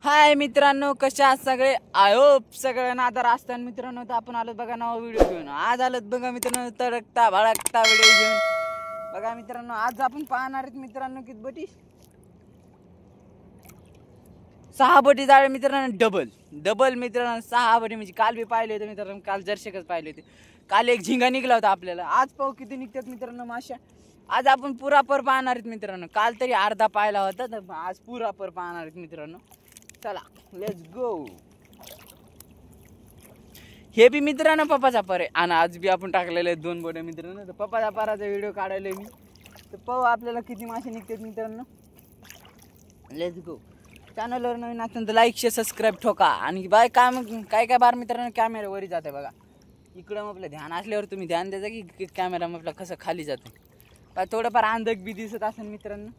हाय मित्रांनो, कशा आहात सगळे? आय होप सगळ्यांना आदर असताना मित्रांनो, तर आपण आलोत बघा नवा व्हिडिओ घेऊन. आज आलोत बघा मित्रांनो तडकता भडकता व्हिडिओ घेऊन. बघा मित्रांनो, आज आपण पाहणार आहेत मित्रांनो किती बोटी, 6 बोटी जाळे मित्रांनो. डबल मित्रांनो 6 बोटी. म्हणजे काल बी पाहिले होते मित्रांनो, काल जर्शकच पाहिले होते. काल एक झिंगा निघला होता आपल्याला. आज पाहू किती निघतात मित्रांनो माशा. आज आपण पुरापर पाहणार आहेत मित्रांनो. काल तरी अर्धा पाहिला होता, तर आज पुरापर पाहणार आहेत मित्रांनो. चला लेट्स गो. हे बी मित्रांनो पप्पाचा पार आहे, आणि आज बी आपण टाकलेले आहेत 2 बोटे मित्रांनो. तर पप्पाचा पाराचा व्हिडिओ काढायला मी, तर पाहू आपल्याला किती मासे निघतात मित्रांनो. Let's go. चॅनलवर नवीन असेल तर लाईक शेअर सबस्क्राईब ठोका. आणि बाय काय बार मित्रांनो कॅमेऱ्यावरही जाते बघा. इकडं मग आपलं ध्यान असल्यावर तुम्ही ध्यान द्यायचं की कॅमेरा मग आपला कसं खाली जातो. बा थोडंफार अंधक बी दिसत असेल मित्रांनो.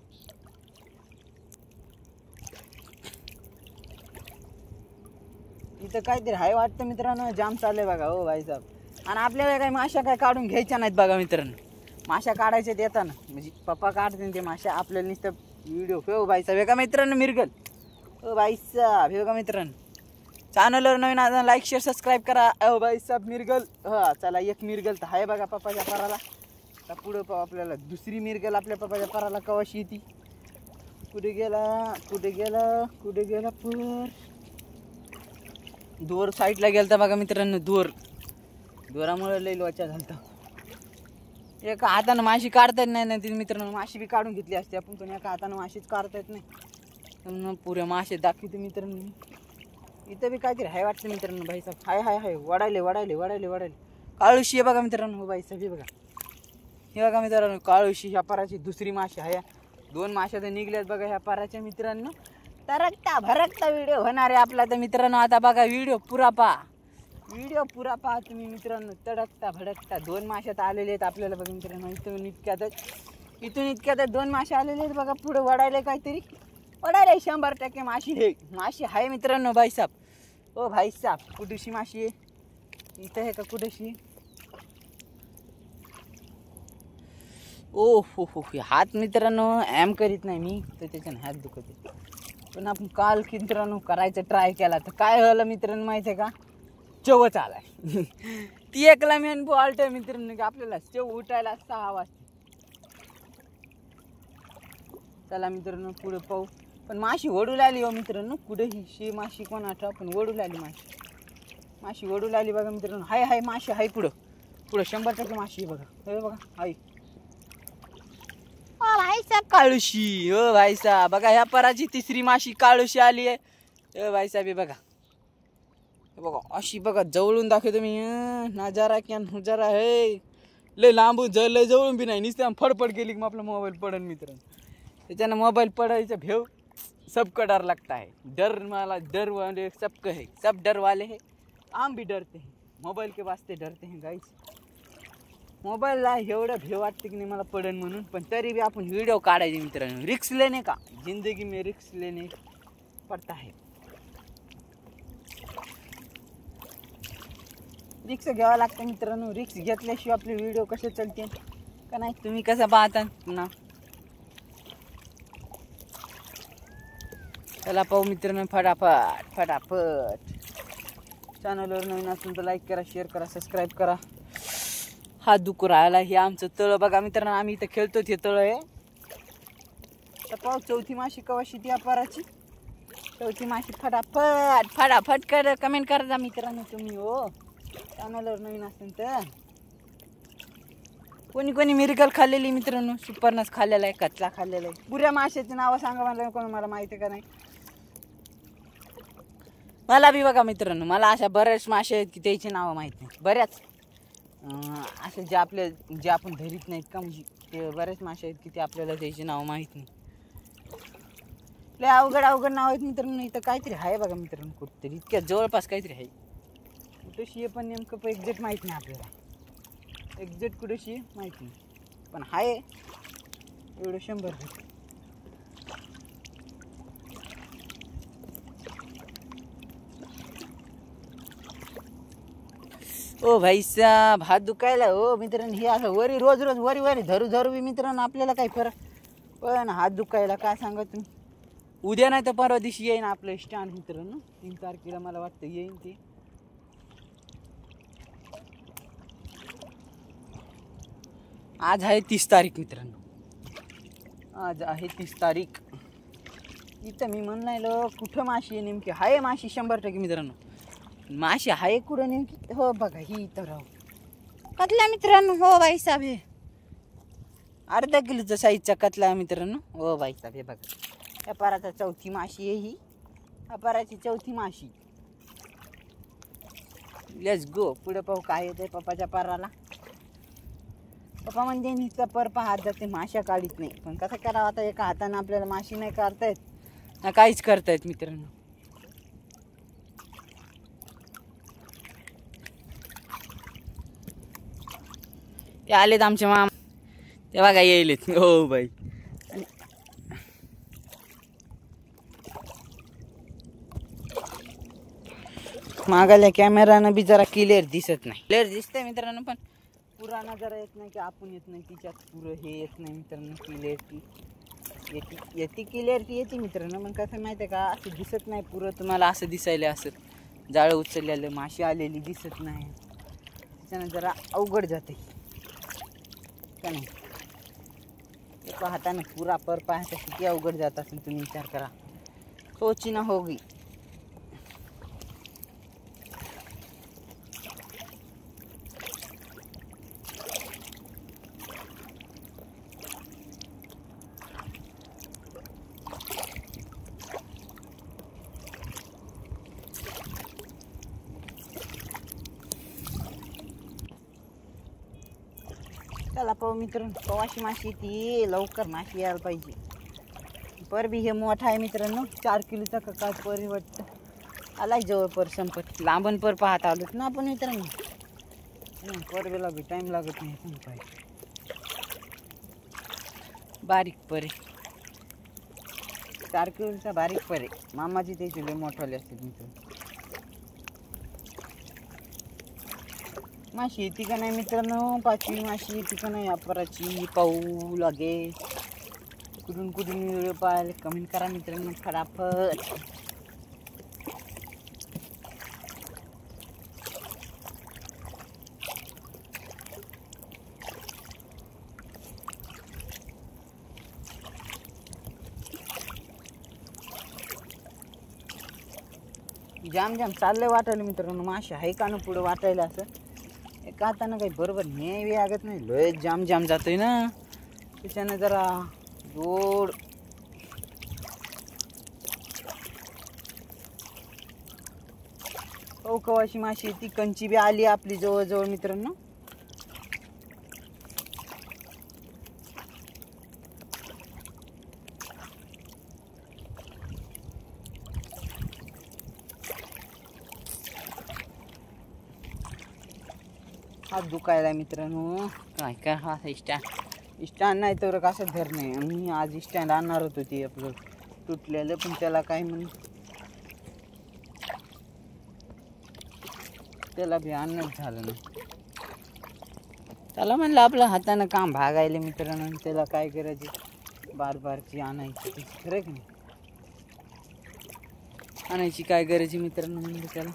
इथं काहीतरी हाय वाटतं मित्रांनो, जाम चाललंय बघा. हो भाई साहेब. आणि आपल्याला काही माशा काय काढून घ्यायच्या नाहीत बघा मित्रांनो. माशा काढायच्या येताना म्हणजे पप्पा काढते ते माशा. आपल्याला नुसतं व्हिडिओ हो भाई साहेब. हे का मित्रांनो मिरगल. हो भाई साहेब हे का मित्रांनो. चॅनलवर नवीन आता लाईक शेअर सबस्क्राईब करा. हो भाई साहेब मिरगल. हा चला, एक मिरगल तर आहे बघा पप्पाच्या पाराला. तर पुढं पाहू आपल्याला दुसरी मिरगल आपल्या पप्पाच्या पाराला कवाशी येते. कुठे गेला पर दोर साईडला गेलता बघा मित्रांनो. दोरामुळे लई लोचा झालता. एका हातानं माशी काढता येत नाही ना ती मित्रांनो. माशी बी काढून घेतली असते आपण, पण एका हातानं माशीच काढता येत नाही. पुऱ्या मासे दाखवते मित्रांनो. इथं बी काहीतरी हाय वाटतं मित्रांनो. भाई साहेब हाय वडायले काळूशी आहे बघा मित्रांनो. हो भाई साहेब हे बघा, हे बघा मित्रांनो काळूशी. ह्या पाराची दुसरी माशी आहे. 2 माश्या तर निघल्यात बघा ह्या पाराच्या मित्रांनो. तरकता भरकता व्हिडिओ होणार आहे आपला. तर मित्रांनो आता बघा व्हिडिओ पुरा पहा तुम्ही मित्रांनो. तडकता भडकता 2 माश्यात आलेले आहेत आपल्याला बघा मित्रांनो. इथून इतक्यातच 2 मासे आलेले आहेत बघा. पुढे वडायला काहीतरी 100% माशी आहे मित्रांनो. भाई साहेब ओ भाई साहेब, कुठेशी माशी आहे इथं आहे का कुठेशी. ओ हो हात मित्रांनो ॲम करीत नाही मी, तर त्याच्यानं हात दुखत. पण आपण काल मित्रांनो करायचं ट्राय केला, तर काय झालं मित्रांनो माहिती आहे का, चवच आलाय. ती एकला मेन फॉल्ट आहे मित्रांनो की आपल्याला चव उठायला 6 वाजता. चला मित्रांनो पुढे पाहू. पण माशी वडू लागली हो मित्रांनो. कुठेही शी माशी कोण आठवा, पण वडू लागली माशी वडू लागली बघा मित्रांनो. हाय माशी हाय पुढं 100% माशी बघा. हे बघा हाय भाई साहेब काळूशी. हो भाई साहेब बघा, ह्या पराची तिसरी माशी काळूशी आली आहे. भाई साहेब हे बघा, अशी बघा जवळून दाखवतो मी. नजारा हे लय लांबून लय जवळून बी नाही, नुसतं फडफड गेली मग आपला मोबाईल पडन मित्रांनो. त्याच्यानं मोबाईल पडायचं भेव सबका डर लगता है. डर वाले सबके है, सब डर वाले है, हम भी डरते हैं. मोबाईल के वास्ते डरते हैं गाईस. मोबाईलला एवढं भेव वाटते की नाही मला पडन म्हणून, पण तरी बी आपण व्हिडिओ काढायचे मित्रांनो. रिक्स लेने का, जिंदगी में रिक्स लेने पडता है. रिक्स घ्यावं लागतं मित्रांनो. रिक्स घेतल्याशिवाय आपले व्हिडिओ कसे चालते का नाही, तुम्ही कसं पाहता ना. चला पाहू मित्रांनो फटाफट. चॅनलवर नवीन असेल तर लाईक करा, शेअर करा, सबस्क्राईब करा. हा दुखू राहिला. हे आमचं तळ बघा मित्रांनो. आम्ही इथं खेळतो ते तळ आहे. तर पाहू चौथी माशी कवाशी ती पाराची. चौथी माशी फटाफट कमेंट करा मित्रांनो तुम्ही. हो चॅनलवर नवीन असेल तर. कोणी मिरकल खाल्लेली मित्रांनो, सुपरनस खाल्लेला आहे, कच्चा खाल्लेला आहे. पुऱ्या माशाची नावं सांगा मला, कोण मला माहिती का नाही. मला बी बघा मित्रांनो, मला अशा बऱ्याच मासे आहेत की त्याची नावं माहीत नाही. बऱ्याच असे जे आपण धरीत नाहीत का, म्हणजे ते बरेच मासे आहेत की ते आपल्याला त्याची नावं माहीत नाही. लय अवघड नाव आहेत मित्रांनो. इथं काहीतरी आहे बघा मित्रांनो, कुठतरी इतक्या जवळपास काहीतरी आहे. कुठेशी आहे पण नेमकं एक्झॅक्ट माहीत नाही आपल्याला. एक्झॅक्ट कुठेशी माहीत नाही, पण आहे एवढं 100%. ओ भाई साहेब हात दुखायला हो मित्रांनो. हे असं रोज वरी धरू बी मित्रांनो आपल्याला काही फरक, पण हात दुखायला काय सांगा तुम्ही. उद्या नाही तर परवा दिवशी येईन आपलं स्टँड मित्रांनो. 3 तारखेला मला वाटतं येईन ते. आज आहे 30 तारीख मित्रांनो. आज आहे 30 तारीख. इथं मी म्हणलं कुठं माशी आहे नेमकी. आहे माशी 100% मित्रांनो. माशी आहे कुठं नेमकी. हो बघा ही इथं राहू कतला मित्रांनो. हो बाई साहेब हे अर्धा किलोचा साईजचा कतला मित्रांनो. हो बाई साहेब हे बघा. या पाराचा चौथी माशी आहे ही. पाराची चौथी माशी. Let's go. पुढे पाहू काय येते पप्पाच्या पाराला. पप्पा म्हणजे नुसतं पर पाहत जाते माश्या काढीत नाही. पण कसं करावं आता. एका हाताने आपल्याला माशी नाही काढतायत ना काहीच करतायत मित्रांनो. ते आलेत आमचे मामा. ते बघा येईलेत. हो बाई मागाल्या कॅमेरानं बी जरा क्लिअर दिसत नाही. क्लिअर दिसतंय मित्रांनो पण पुराणा जरा येत नाही की आपण येत नाही तिच्यात पुरं हे येत नाही मित्रांनो. क्लिअरिटी येते क्लिअरिटी येते मित्रांनो. मग कसं माहिती आहे का असं दिसत नाही पुरं तुम्हाला. असं दिसायला असं जाळं उचललेलं माशी आलेली दिसत नाही. त्याच्यानं जरा अवघड जाते का नाही. एका हाताने पुरा पर पाहायचा किती अवघड जात असेल तुम्ही विचार करा. सोची ना होगी. चला पाहू मित्रांनो कवाशी माशी ती लवकर माशी यायला पाहिजे. पर बी हे मोठा आहे मित्रांनो. 4 किलोचा काय पर वाटतं. आलाय जवळ पर संपत. लांबण पर पाहत आलोत ना आपण मित्रांनो. पर बेला बी टाईम लागत नाही संपाय. बारीक पर आहे. 4 किलोचा बारीक पर आहे. मामाची ते लय मोठाले असते मित्रांनो. माशी येते का नाही मित्रांनो. 5वी माशी येते का नाही अपराची पाहू लागे. कुठून व्हिडिओ पाहायला कमेंट करा मित्रांनो फटाफट. जाम चाललंय वाटायला मित्रांनो. माशी आहे का ना पुढं वाटायला असं. एका हातानं काही बरोबर न्याय लागत नाही. लय जाम जातोय ना. त्याच्यानं जरा जोड कवाशी माशी ती कंची बी आली आपली जवळ मित्रांनो. हात दुखायला मित्रांनो. काय हा स्टँड नाही तर कसं धर नाही. मी आज स्टँड आणणार होतो ते आपलं तुटलेलं. पण त्याला काय म्हणून त्याला बी आणणंच झालं नाही. त्याला म्हणलं आपलं हातानं काम भागायला मित्रांनो. त्याला काय करायचे बारची आणायची खरं की नाही. आणायची काय करायची मित्रांनो म्हणलं त्याला.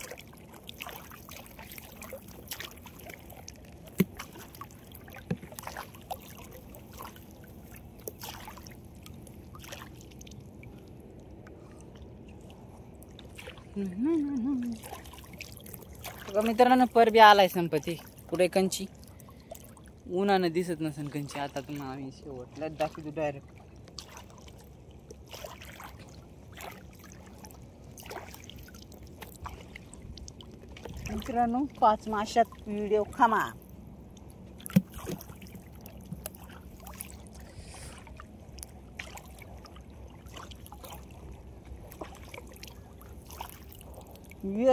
मित्रांनो पर बी आलाय संपत्ती. पुढे कंची उन्हानं दिसत नसेल कंची. आता तुम्हाला आम्ही शेवटला दाखवतो डायरेक्ट. मित्रांनो 5 माशात व्हिडिओ खमा.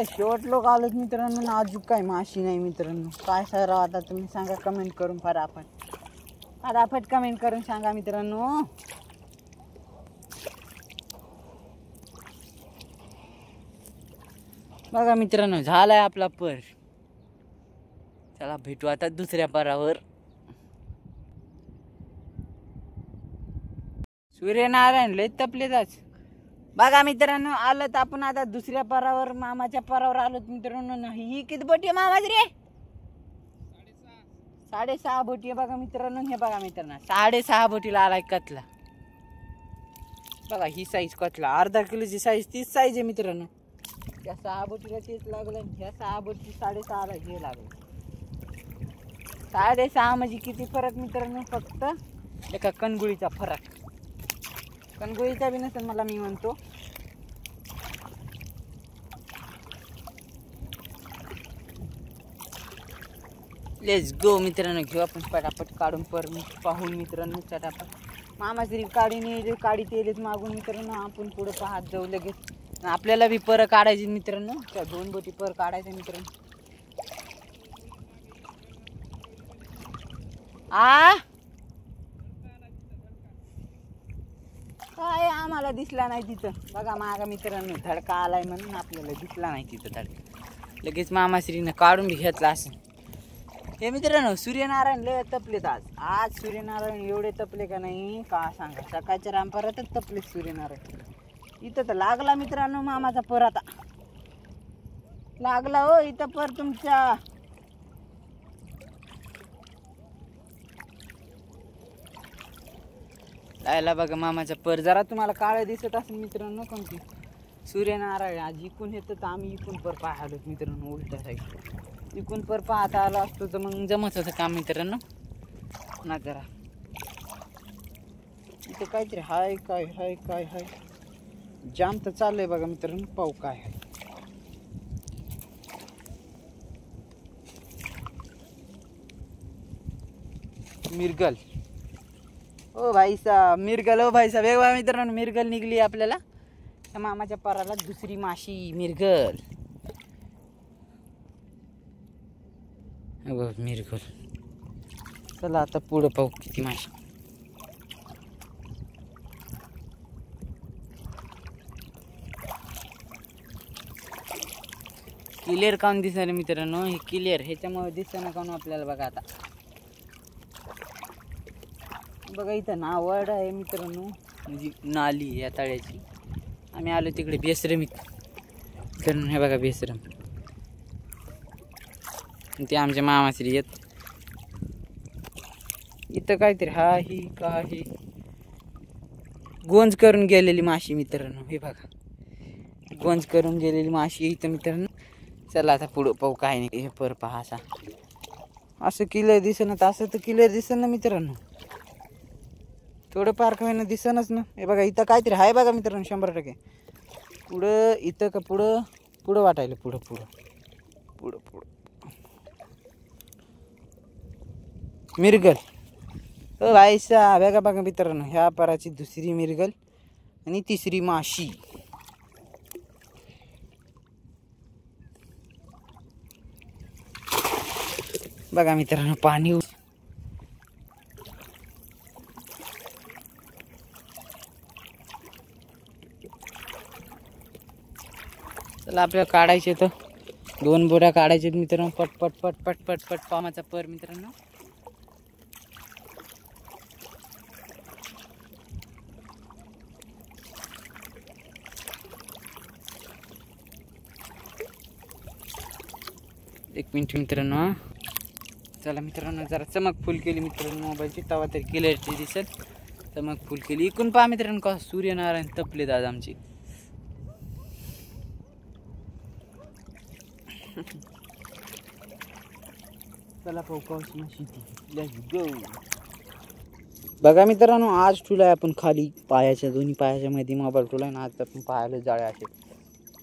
शेवट लोक आलोत मित्रांनो. अजून काय माशी नाही मित्रांनो. काय सराव आता तुम्ही सांगा कमेंट करून फटाफट कमेंट करून सांगा मित्रांनो. बघा मित्रांनो झालाय आपला पर. चला भेटू आता दुसऱ्या परावर. सूर्यनारायण लय तपलेत आज. बघा मित्रांनो, आलं तर आपण आता दुसऱ्या पारावर, मामाच्या पारावर आलो मित्रांनो. ही किती बोटी आहे मामाची रे? 6.5 बोटी आहे बघा मित्रांनो. हे बघा मित्रांनो, 6.5 बोटीला आलाय कतला. बघा ही साईज कतला, अर्धा किलोची साईज, तीच साईज आहे मित्रांनो. या 6 बोटीला तेच लागलं, ह्या 6 बोटी 6.5 ला हे लागलं. 6.5 म्हणजे किती फरक मित्रांनो? फक्त एका कणगुळीचा फरक. कणगुळीचा बी नसेल मला, मी म्हणतो. लेट्स गो मित्रांनो, घेऊ आपण पटापट काढून पाहून मित्रांनो. चटापट मामाश्री काढीत येलेच मागून मित्रांनो. आपण पुढे पाहत जाऊ लगेच. आपल्याला बी पर काढायची मित्रांनो. त्या 2 बोटी पर काढायचं मित्रांनो. काय आम्हाला दिसला नाही तिथं. बघा मागा मित्रांनो, धडका आलाय म्हणून आपल्याला दिसला नाही तिथं धडका. लगेच मामाश्रीनं काढून बी घेतला असं. हे मित्रांनो, सूर्यनारायण लय तपलेत आज सूर्यनारायण एवढे तपले का नाही का सांगा. सकाळच्या रामपारातच तपले सूर्यनारायण. इथं तर लागला मित्रांनो मामाचा पर. आता लागला हो इथं पर तुमच्या. लायला बघा मामाचा पर. जरा तुम्हाला काळं दिसत असेल मित्रांनो, पण की सूर्यनारायण आज इकून येतं तर आम्ही इकून पर पाहलो मित्रांनो. उलट्या साईड इकून पर पाहता आलो असतो तर मग जमत होतं काम मित्रांनो. ना जरा इथं काहीतरी हाय हाय जाम तर चाललंय बघा मित्रांनो. पाहू काय आहे. मिरगल. ओ भाई साहब मिरगल. ओ भाई साहब वेगळा मित्रांनो, मिरगल निघली आपल्याला. त्या मामाच्या पाराला दुसरी माशी मिरगल. मिरगल. चला आता पुढं पाहू किती माशी. क्लिअर काऊन दिसणार मित्रांनो? हे क्लिअर ह्याच्यामुळे दिसणं काऊन आपल्याला. बघा आता बघा इथं नावड आहे मित्रांनो, म्हणजे नाली या तळ्याची. आम्ही आलो तिकडे बेसरमीत मित्रांनो. हे बघा बेसरम, ते आमच्या मामाश्री येत. इथं काहीतरी हा ही का ही गोंज करून गेलेली माशी मित्रांनो. हे बघा गोंज करून गेलेली माशी इथं मित्रांनो. चला आता पुढं पाहू काय नाही. हे पर पहा असा असं क्लिअर दिसेना, तर असं तर क्लिअर दिसेल ना मित्रांनो. थोडं पार्क व्हायला दिसनच ना. हे बघा इथं काहीतरी आहे बघा मित्रांनो 100%. पुढं इथं का पुढं वाटायला. पुढं मिरगल. ओ भाई साहब बघा मित्रांनो, ह्या पाराची दुसरी मिरगल आणि तिसरी माशी. बघा मित्रांनो पाणी. चला आपल्याला काढायचे तर 2 बोट्या काढायचे मित्रांनो. पट पामाचा पर मित्रांनो. एक मिनिट मित्रांनो. चला मित्रांनो जरा चमक फुल केली मित्रांनो मोबाईलची, तवा तरी क्लिअरिटी दिसेल. चमक फुल केली. इकून पहा मित्रांनो का सूर्यनारायण तपले आज आमची. चला पाहू पाऊस माशी. Let's go. बघा मित्रांनो आज ठुलाय आपण खाली पायाच्या, दोन्ही पायाच्या मध्ये मोबाईल ठुलाय ना. आज आपण पायाला जाळे असे.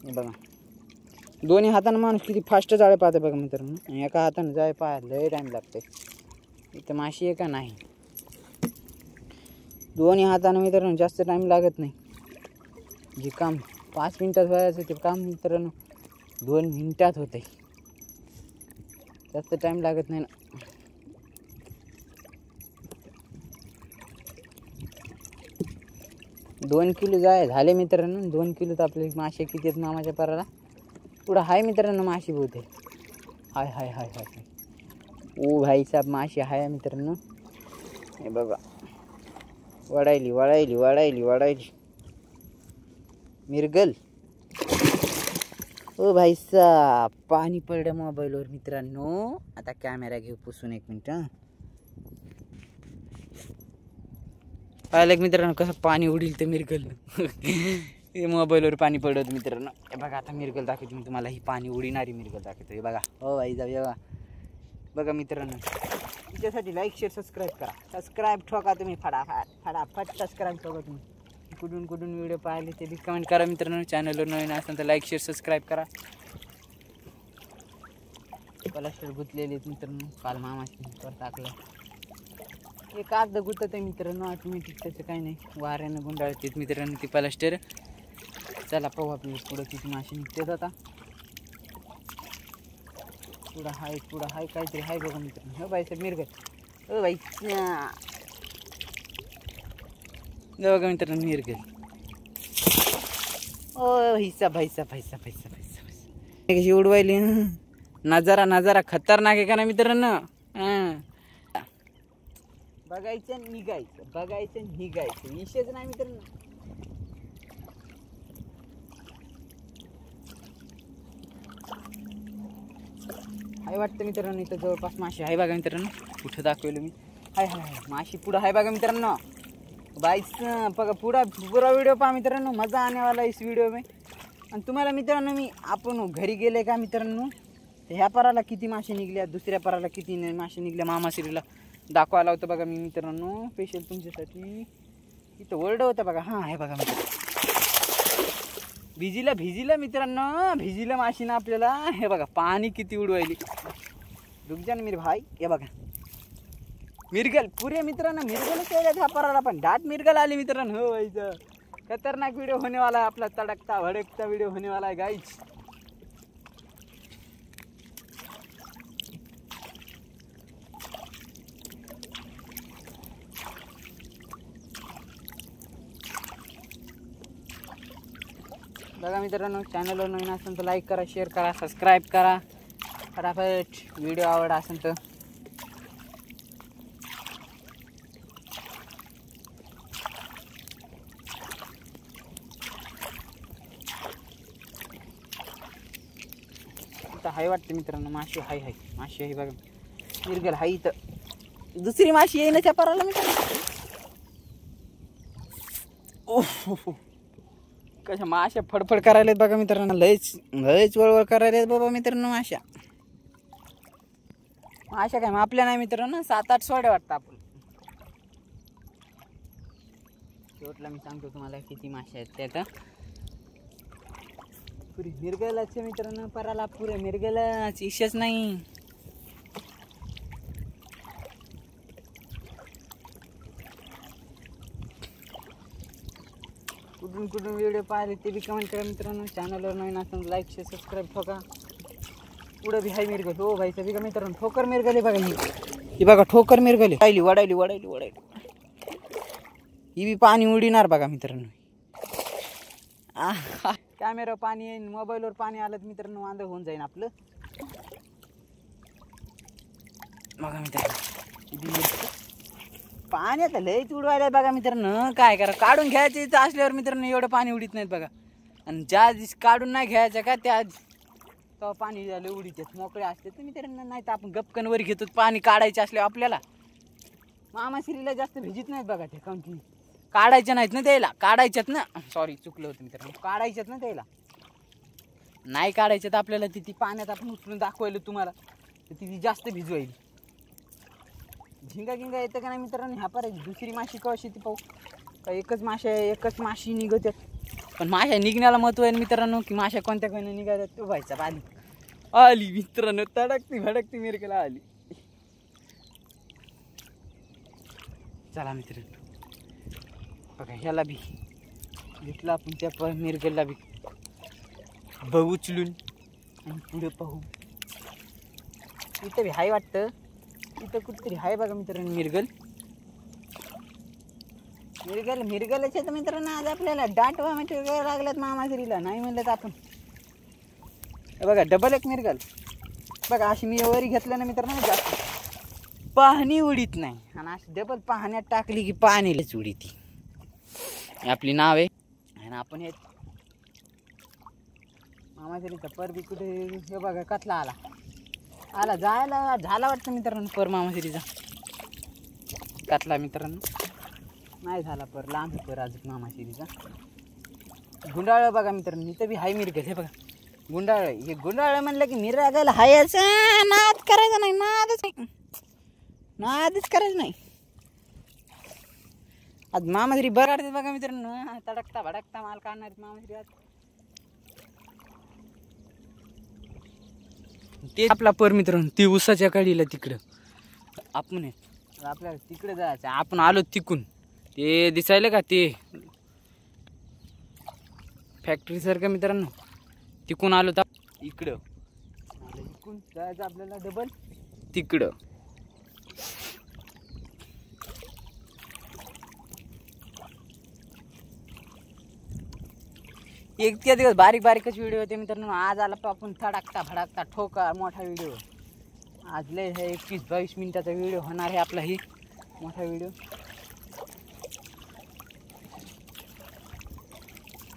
हे बघा दोन्ही हाताने माणूस किती फास्ट जाळे पाहते बघा मित्रांनो. एका हाताने जाळे पाहायला लय टाईम लागते. इथं माशी आहे का नाही. दोन्ही हाताने मित्रांनो जास्त टाईम लागत नाही. जे काम 5 मिनिटात व्हायचं ते काम मित्रांनो 2 मिनिटात होते. जास्त टाईम लागत नाही ना. 2 किलो जाय झाले मित्रांनो. 2 किलो तर आपले मासे किती आहेत मामाच्या पाराला. पुढं हाय मित्रांनो माशी बहुते. हाय. ओ भाई साहेब माशी हाय मित्रांनो. हे बघा वडायली. मिरगल. ओ भाई साहब, पाणी पडलं मोबाईलवर मित्रांनो. आता कॅमेरा घेऊ पुसून 1 मिनिट. पाहिलं मित्रांनो कसं पाणी उडील ते मिरगल. हे मोबाईलवर पाणी पडत मित्रांनो. हे बघा आता मिरगल दाखवतो मी तुम्हाला. ही पाणी उडीणारी मिरगल दाखवतो. हे बघा. हो भाई जाऊ बघा मित्रांनो. त्याच्यासाठी लाईक शेअर सबस्क्राईब करा. सबस्क्राईब ठोका तुम्ही फटाफट सबस्क्राईब ठोका तुम्ही. कुठून व्हिडिओ पाहिले ते बी कमेंट करा मित्रांनो. चॅनलवर नवीन असेल तर लाईक शेअर सबस्क्राईब करा. प्लास्टर गुंतलेले मित्रांनो. काल मामाची टाकलं. एक कागद गुंतत आहे मित्रांनो ऑटोमॅटिक. त्याचं काही नाही, वाऱ्यानं गुंडाळते मित्रांनो ती प्लास्टर. चला पाहू आपली पुढं किती मासे निघतात. आता पुढं हाय काहीतरी हाय बघा मित्रांनो. हो बाई साहेब मिरगल. हो बाई बघा मित्रांनो मिरगल. ओ हिस्सा भाईसा कशी उडवायली. नजारा खतरनाक आहे का ना मित्रांनो. बघायचं निघायचं विषयच नाही मित्रांनो. हाय वाटतं मित्रांनो इथं जवळपास माशी आहे बघा मित्रांनो. कुठं दाखवलं मी. हाय माशी पुढं आहे बघा मित्रांनो. बाईस बघा पुरा व्हिडिओ पहा मित्रांनो. मजा आने वाला इस व्हिडिओ में. आणि तुम्हाला मित्रांनो मी आपण घरी गेले का मित्रांनो, ह्या पराला किती मासे निघल्या, दुसऱ्या पराला किती मासे निघल्या मामाश्रीला दाखवायला होतं बघा मी मित्रांनो. स्पेशल तुमच्यासाठी. इथं वर्ड होतं बघा. हां आहे बघा मित्रांनो. भिजिलं मित्रांनो. भिजिलं माशीनं आपल्याला. हे बघा पाणी किती उडवायली. दुगजन मेरे भाई. हे बघा मिरगल पुरे मित्रांनो. मिरगलच केल्यात ह्या पराला पण. दाट मिरगल आली मित्रांनो. हो व्हायचं खतरनाक व्हिडिओ होने वाला है आपला. तड़कता भड़कता व्हिडिओ होने वाला है गाइस. बघा मित्रांनो चॅनलवर नवीन असेल तर लाईक करा, शेअर करा, सबस्क्राईब करा. फटाफट व्हिडिओ आवड असेल तर हाय वाटतं मित्रांनो. माशी हाय माशी आहे बघा. मिरगल हाय इथं. दुसरी माशी येईन त्या पराला मित्रांनो. ओह कशा माशा फडफड करायला बघा मित्रांनो. लयच वळवळ करायला बाबा मित्रांनो. माशा काय आपल्या नाही मित्रांनो. 7-8 सोड्या वाटतं आपण. शेवटला मी सांगतो तुम्हाला किती मासे आहेत ते. आता पुरी मिरगलाच मित्रांनो. पराला पुरे मिरगलाच इशच नाही. कुठून व्हिडिओ पाहिले ते बी कमेंट करा मित्रांनो. चॅनलवर नवीन असेल लाईक शेअर सबस्क्राईब ठोका. पुढं बी हाय मिरगल. हो भाईचा बी का मित्रांनो. ठोकर मिरगले बघा. ही बघा ठोकर मिरगले. वडायली. ही बी पाणी उडीणार बघा मित्रांनो. कॅमेरा पाणी येईन, मोबाईलवर पाणी आलं मित्रांनो वांदे होऊन जाईन आपलं. बघा मित्रांनो पाण्यात लयच उडवायला बघा मित्रांनो. काय करा काढून घ्यायचे असल्यावर मित्रांनो एवढं पाणी उडीत नाहीत बघा. आणि ज्या दिवशी काढून नाही घ्यायचं का त्या तेव्हा पाणी झालं उडीत मोकळे असते तर मित्रांनो. नाही तर आपण गपकन वर घेतो पाणी काढायचे असल्यावर आपल्याला. मामाश्रीला जास्त भिजित नाहीत बघा ते. काऊन की काढायच्या नाहीत ना त्याला. काढायच्यात ना. सॉरी चुकलं होतं मित्रांनो. काढायच्यात ना त्याला. नाही काढायच्यात आपल्याला. ती पाण्यात आपण उचलून दाखवायला तुम्हाला तर ती जास्त भिजवायली. झिंगा येतं का नाही मित्रांनो. ह्या पर दुसरी माशी कशी ती पाहू का. एकच माशी निघतात. पण माशा निघण्याला महत्व आहे मित्रांनो. की माशा कोणत्या निघाल्यात तो व्हायचा. आली मित्रांनो. तडकती भडकती मिरगला आली. चला मित्रांनो बघा ह्याला बी घेतलं आपण. त्या मिरगलला बी बघू उचलून आणि पुढे पाहू. इथं बी हाय वाटतं. इथं कुठतरी हाय बघा मित्रांनो मिरगल. मिरगलच मित्रांनो. आज आपल्याला डाटवा मिरगल लागल्यात मामाश्रीला. नाही म्हणलं तर आपण बघा डबल एक मिरगल बघा. अशी मी वरी घेतलं ना मित्रांनो जास्त पाहणी उडीत नाही. आणि अशी डबल पाहण्यात टाकली की पाणीलाच उडीती. आपली नाव आहे. आणि आपण हे मामाशिरीचा पर बी कुठे हे बघा कतला आला जायला झाला वाटतं मित्रांनो पर मामाशिरीचा कतला मित्रांनो नाही झाला पर लांब पर अजून मामाशिरीचा. गुंडाळ बघा मित्रांनो इथं बी हाय मिरगल हे बघा गुंडाळ. हे गुंडाळ म्हणलं की मिरगायला हायचं नाद करायचं नाही नादच करायचं नाही. आज मामाश्री बराडते बघा मित्रांनो तडकता भडकता माल काढणार मामाश्री आज. ते आपला पर मित्रांनो ती उसाच्या काढीला तिकडं आपण आपल्याला तिकडे जायचं. आपण आलो तिकून ते दिसायलं का ते फॅक्टरी सारखं मित्रांनो तिकून आलो तर इकडं इकून जायचं आपल्याला डबल तिकडं. इतक्या दिवस बारीक बारीकच व्हिडिओ होते मित्रांनो. आज आला आपण थडकता भडकता ठोका मोठा व्हिडिओ. आज लय हे 21-22 मिनिटाचा व्हिडिओ होणार आहे आपला ही मोठा व्हिडिओ.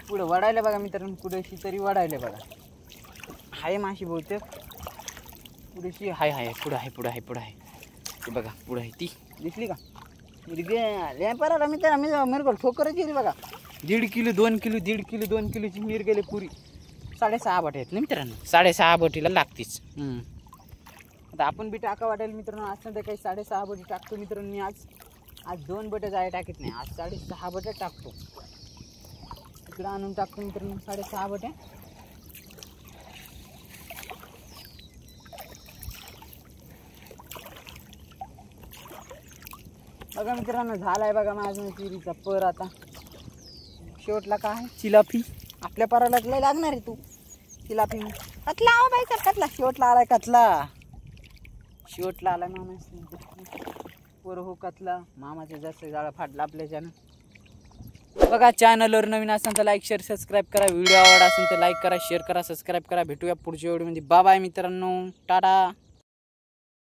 पुढे वडायला बघा मित्रांनो कुठेशी तरी वडायला बघा हाय माशी बहुतेक पुढेशी हाय पुढं आहे ते बघा पुढं आहे ती दिसली का लेपराला मित्रांनो मिरगल ठोकरच येईल बघा. 1.5 किलो 2 किलो 1.5 किलो 2 किलोची मिर गेले पुरी 6.5 बट आहेत ना मित्रांनो. 6.5 बटीला लागतीच. आता आपण बी टाका वाटेल मित्रांनो. आज तर काही 6.5 बटी टाकतो मित्रांनो. मी आज 2 बट जाय टाकीत नाही. आज 6.5 बट टाकतो. इकडं आणून टाकतो मित्रांनो 6.5 बट्या. बघा मित्रांनो झालाय बघा माझं चिरीचा पर. आता शेवटला काय आहे चिलापी. आपल्या पराला लय लागणार आहे तू चिलापी कतला आहो बाई सर कतला शेवटला आलाय शेवटला आलाय मामा पोर हो कतला मामाचं जास्त जाळा फाटला आपल्याच्यानं. बघा चॅनलवर नवीन असेल तर लाईक शेअर सबस्क्राईब करा. व्हिडिओ आवडला असेल तर लाईक करा शेअर करा सबस्क्राईब करा. भेटूया पुढच्या व्हिडिओमध्ये. बाय बाय मित्रांनो टाटा.